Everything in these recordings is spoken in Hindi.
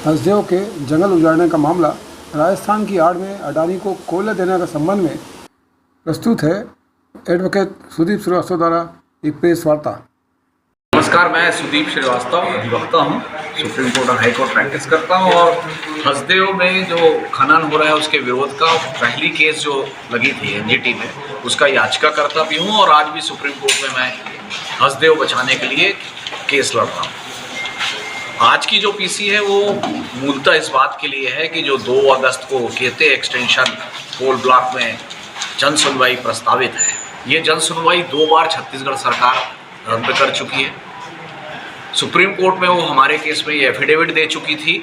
हसदेव के जंगल उजाड़ने का मामला राजस्थान की आड़ में अडानी को कोयला देने के संबंध में प्रस्तुत है एडवोकेट सुदीप श्रीवास्तव द्वारा एक प्रेस वार्ता। नमस्कार, मैं सुदीप श्रीवास्तव अधिवक्ता हूँ। सुप्रीम कोर्ट और हाई कोर्ट प्रैक्टिस करता हूँ और हसदेव में जो खनन हो रहा है उसके विरोध का पहली केस जो लगी थी एनजीटी में, उसका याचिकाकर्ता भी हूँ और आज भी सुप्रीम कोर्ट में मैं हसदेव बचाने के लिए केस लड़ रहा हूँ। आज की जो पीसी है वो मूलतः इस बात के लिए है कि जो 2 अगस्त को केते एक्सटेंशन कोल ब्लॉक में जन सुनवाई प्रस्तावित है, ये जन सुनवाई 2 बार छत्तीसगढ़ सरकार रद्द कर चुकी है। सुप्रीम कोर्ट में वो हमारे केस में ये एफिडेविट दे चुकी थी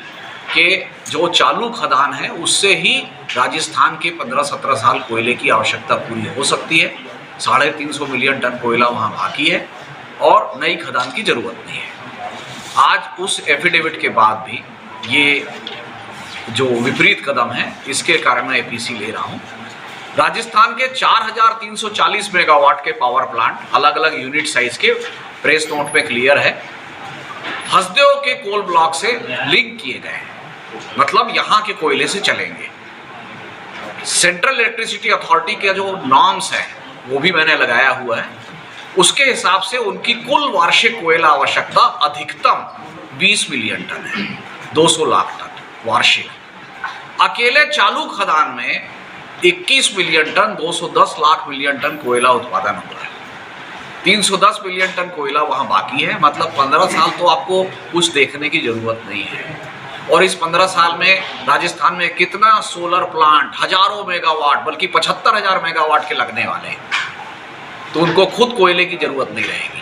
कि जो चालू खदान है उससे ही राजस्थान के 15-17 साल कोयले की आवश्यकता पूरी हो सकती है। 350 मिलियन टन कोयला वहाँ बाकी है और नई खदान की ज़रूरत नहीं है। आज उस एफिडेविट के बाद भी ये जो विपरीत कदम है, इसके कारण मैं एपीसी ले रहा हूँ। राजस्थान के 4340 मेगावाट के पावर प्लांट अलग अलग यूनिट साइज के प्रेस नोट पे क्लियर है, हसदेव के कोल ब्लॉक से लिंक किए गए हैं, मतलब यहाँ के कोयले से चलेंगे। सेंट्रल इलेक्ट्रिसिटी अथॉरिटी के जो नॉर्म्स हैं वो भी मैंने लगाया हुआ है, उसके हिसाब से उनकी कुल वार्षिक कोयला आवश्यकता अधिकतम 20 मिलियन टन है, 200 लाख टन वार्षिक। अकेले चालू खदान में 21 million ton 210 lakh million ton कोयला उत्पादन हो रहा है। 310 मिलियन टन कोयला वहाँ बाकी है, मतलब 15 साल तो आपको कुछ देखने की जरूरत नहीं है। और इस 15 साल में राजस्थान में कितना सोलर प्लांट, हजारों मेगावाट, बल्कि 75,000 मेगावाट के लगने वाले हैं, तो उनको खुद कोयले की जरूरत नहीं रहेगी।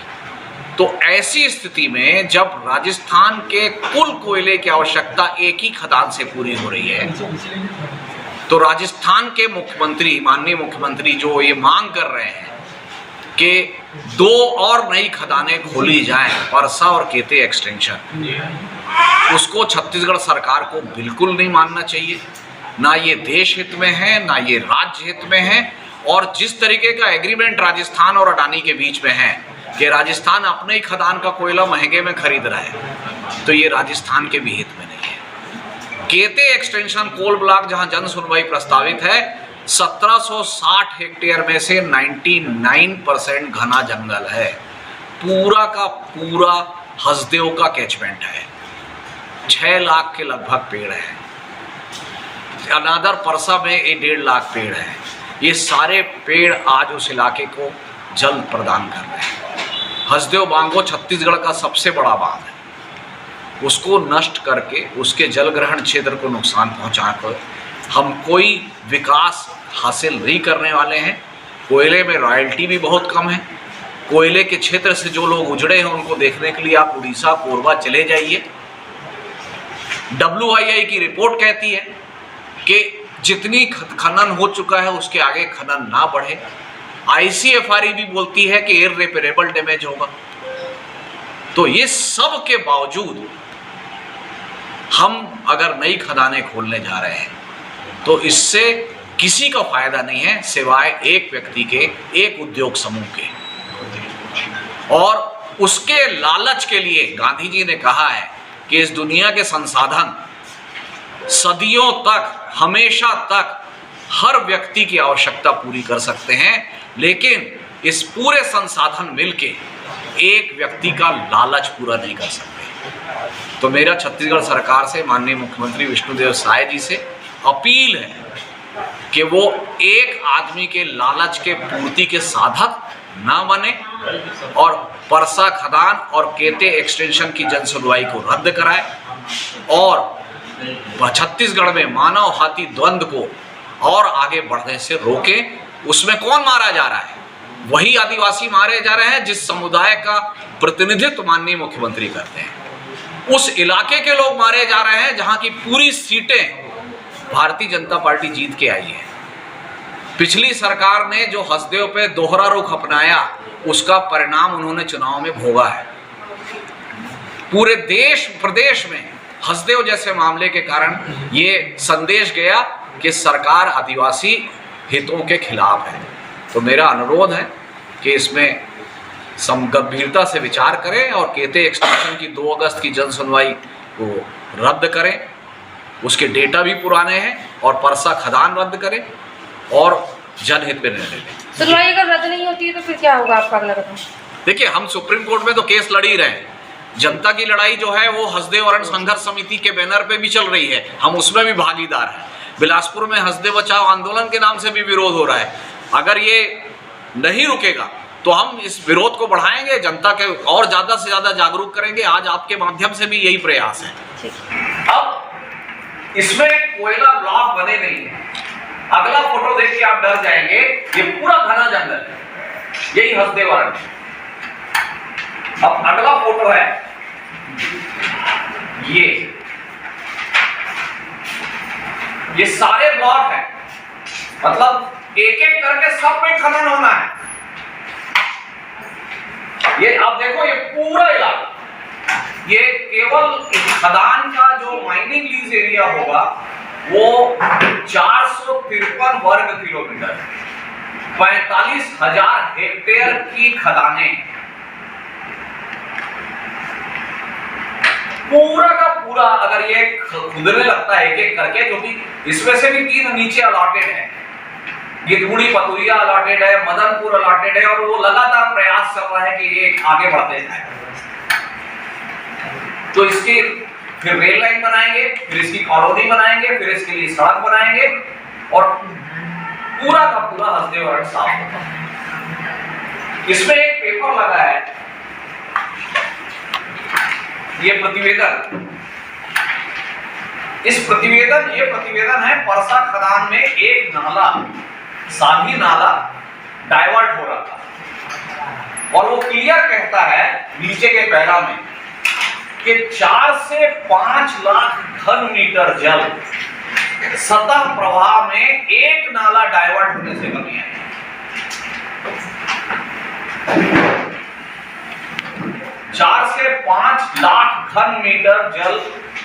तो ऐसी स्थिति में जब राजस्थान के कुल कोयले की आवश्यकता एक ही खदान से पूरी हो रही है, तो राजस्थान के मुख्यमंत्री, माननीय मुख्यमंत्री जो ये मांग कर रहे हैं कि 2 और नई खदानें खोली जाएं, परसा और केते एक्सटेंशन, उसको छत्तीसगढ़ सरकार को बिल्कुल नहीं मानना चाहिए। ना ये देश हित में है, ना ये राज्य हित में है। और जिस तरीके का एग्रीमेंट राजस्थान और अडानी के बीच में है कि राजस्थान अपने ही खदान का कोयला महंगे में खरीद रहा है, तो ये राजस्थान के भी हित में नहीं है। केते एक्सटेंशन कोल ब्लॉक जहां जन सुनवाई प्रस्तावित है, 1760 हेक्टेयर में से 99% घना जंगल है, पूरा का पूरा हसदेव का कैचमेंट है। 6 लाख के लगभग पेड़ है, अनादर परसा में 1.5 लाख पेड़ है। ये सारे पेड़ आज उस इलाके को जल प्रदान कर रहे हैं। हसदेव बांगो छत्तीसगढ़ का सबसे बड़ा बांध है, उसको नष्ट करके उसके जल ग्रहण क्षेत्र को नुकसान पहुंचाकर हम कोई विकास हासिल नहीं करने वाले हैं। कोयले में रॉयल्टी भी बहुत कम है। कोयले के क्षेत्र से जो लोग उजड़े हैं उनको देखने के लिए आप उड़ीसा, कोरबा चले जाइए। WII की रिपोर्ट कहती है कि जितनी खनन हो चुका है उसके आगे खनन ना बढ़े। ICFRE भी बोलती है कि इररिपेरेबल डैमेज होगा। तो ये सब के बावजूद हम अगर नई खदानें खोलने जा रहे हैं तो इससे किसी का फायदा नहीं है सिवाय एक व्यक्ति के, एक उद्योग समूह के। और उसके लालच के लिए गांधी जी ने कहा है कि इस दुनिया के संसाधन सदियों तक, हमेशा तक हर व्यक्ति की आवश्यकता पूरी कर सकते हैं, लेकिन इस पूरे संसाधन मिलके एक व्यक्ति का लालच पूरा नहीं कर सकते। तो मेरा छत्तीसगढ़ सरकार से, माननीय मुख्यमंत्री विष्णुदेव साय जी से अपील है कि वो एक आदमी के लालच के पूर्ति के साधक ना बने और परसा खदान और केते एक्सटेंशन की जन सुनवाई को रद्द कराए और छत्तीसगढ़ में मानव हाथी द्वंद्व को और आगे बढ़ने से रोके। उसमें कौन मारा जा रहा है? वही आदिवासी मारे जा रहे हैं जिस समुदाय का प्रतिनिधित्व माननीय मुख्यमंत्री करते हैं। उस इलाके के लोग मारे जा रहे हैं जहां की पूरी सीटें भारतीय जनता पार्टी जीत के आई है। पिछली सरकार ने जो हसदेव पे दोहरा रुख अपनाया, उसका परिणाम उन्होंने चुनाव में भोगा है। पूरे देश प्रदेश में हसदेव जैसे मामले के कारण ये संदेश गया कि सरकार आदिवासी हितों के खिलाफ है। तो मेरा अनुरोध है कि इसमें गंभीरता से विचार करें और केते एक्सटेंशन की 2 अगस्त की जन सुनवाई को रद्द करें, उसके डेटा भी पुराने हैं, और परसा खदान रद्द करें और जनहित में निर्णय लें। सुनवाई अगर रद्द नहीं होती है तो फिर क्या होगा आपका अगला कदम? देखिए, हम सुप्रीम कोर्ट में तो केस लड़ ही रहे हैं। जनता की लड़ाई जो है वो हसदेव अरण्य संघर्ष समिति के बैनर पे भी चल रही है, हम उसमें भी भागीदार हैं। बिलासपुर में हसदेव बचाओ आंदोलन के नाम से भी विरोध हो रहा है। अगर ये नहीं रुकेगा तो हम इस विरोध को बढ़ाएंगे, जनता के और ज़्यादा से ज़्यादा जागरूक करेंगे। आज आपके माध्यम से भी यही प्रयास है। अब इसमें कोयला ब्लॉक बने नहीं है। अगला फोटो देख के आप डर जाएंगे, ये पूरा घना जंगल है, यही हसदेव अरण्य। अब अगला फोटो है ये सारे ब्लॉक है, मतलब एक एक करके सब में खनन होना है। ये आप देखो, ये पूरा इलाका, ये केवल खदान का जो माइनिंग लीज एरिया होगा वो 453 वर्ग किलोमीटर, 45,000 हेक्टेयर की खदानें, पूरा का पूरा। अगर ये खुदने लगता है एक एक करके, क्योंकि इसमें से भी 3 नीचे अलॉटेड है, गिद्धुड़ी पतुरिया अलॉटेड है, मदनपुर अलॉटेड है, और वो लगातार प्रयास चल रहा है कि ये आगे बढ़ते जाए। तो इसकी फिर रेल लाइन बनाएंगे, फिर इसकी कॉलोनी बनाएंगे, फिर इसके लिए सड़क बनाएंगे, और पूरा का पूरा हसदेव अरण्य साफ होगा। इसमें एक पेपर लगा है, ये प्रतिवेदन, ये प्रतिवेदन है परसा खदान में एक नाला, साधी नाला डाइवर्ट हो रहा था, और वो क्लियर कहता है नीचे के पैरा में कि 4 से 5 लाख घन मीटर जल सतह प्रवाह में एक नाला डाइवर्ट होने से कमी आई। 4 से 5 लाख घन मीटर जल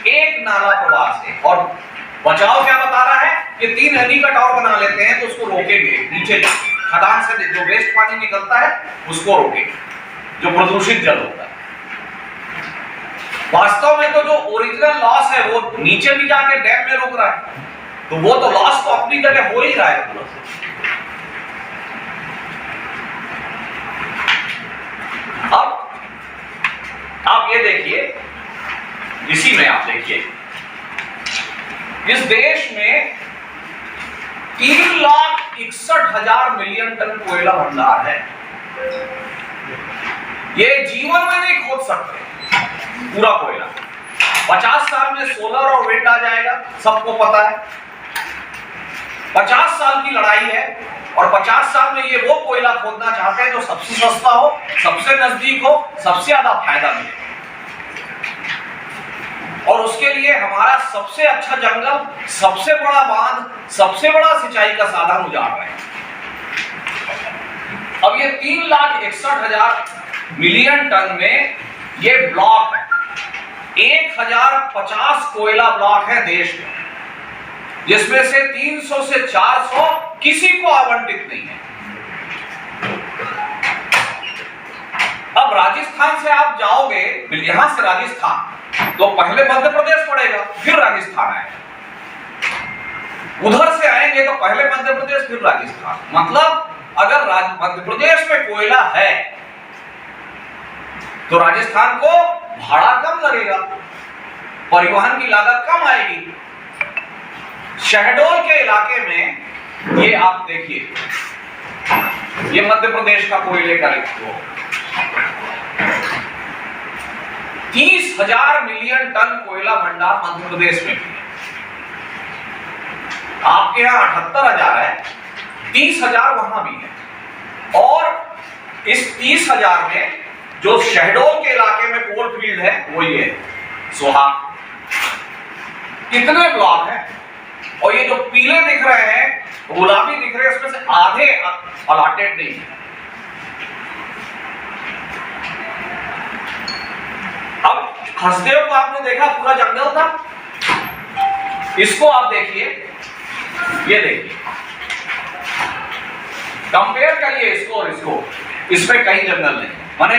एक नाला प्रवाह से। और बचाव क्या बता रहा है कि 3 नदी का टावर बना लेते हैं तो उसको रोकेंगे, नीचे खदान से जो वेस्ट पानी निकलता है उसको रोकेंगे, जो प्रदूषित जल होता है। वास्तव में तो जो ओरिजिनल लॉस है वो नीचे भी जाके डैम में रुक रहा है, तो वो तो लॉस तो अपनी जगह हो ही रहा है। अब आप ये देखिए, इसी में आप देखिए, इस देश में 3,61,000 मिलियन टन कोयला भंडार है। ये जीवन में नहीं खोद सकते पूरा कोयला। 50 साल में सोलर और विंड आ जाएगा, सबको पता है। 50 साल की लड़ाई है, और 50 साल में ये वो कोयला खोदना चाहते हैं जो सबसे सस्ता हो, सबसे नजदीक हो, सबसे ज्यादा फायदा मिले। और उसके लिए हमारा सबसे अच्छा जंगल, सबसे बड़ा बांध, सबसे बड़ा सिंचाई का साधन उजाड़ रहे हैं। अब ये 3,61,000 मिलियन टन में ये ब्लॉक है। 1,050 कोयला ब्लॉक है देश में, जिसमें से 300 से 400 किसी को आवंटित नहीं है। अब राजस्थान से आप जाओगे, यहां से राजस्थान, तो पहले मध्य प्रदेश पड़ेगा, फिर राजस्थान आएगा। उधर से आएंगे तो पहले मध्य प्रदेश, फिर राजस्थान। मतलब अगर मध्य प्रदेश में कोयला है तो राजस्थान को भाड़ा कम लगेगा, परिवहन की लागत कम आएगी। शहडोल के इलाके में ये आप देखिए, ये मध्य प्रदेश का कोयले का रिकॉर्ड, 30,000 मिलियन टन कोयला भंडार मध्य प्रदेश में भी है। आपके यहां 78,000 है, 30,000 वहां भी है। और इस 30,000 में जो शहडोल के इलाके में कोल फील्ड है वो ये सोहाग। कितने ब्लॉक हैं, और ये जो पीले दिख रहे हैं, गुलाबी दिख रहे हैं, उसमें से आधे अलॉटेड नहीं है। अब हसदेव को आपने देखा पूरा जंगल था, इसको आप देखिए, ये देखिए, कंपेयर करिए इसको और इसको। इसमें कहीं जंगल नहीं, माने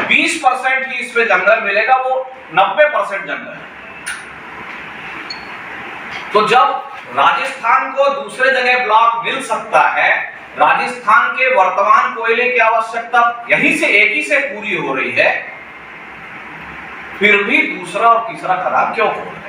20% ही इसमें जंगल मिलेगा, वो 90% जंगल है। तो जब राजस्थान को दूसरे जगह ब्लॉक मिल सकता है, राजस्थान के वर्तमान कोयले की आवश्यकता यहीं से एक ही से पूरी हो रही है, फिर भी दूसरा और तीसरा खदान क्यों खोलना?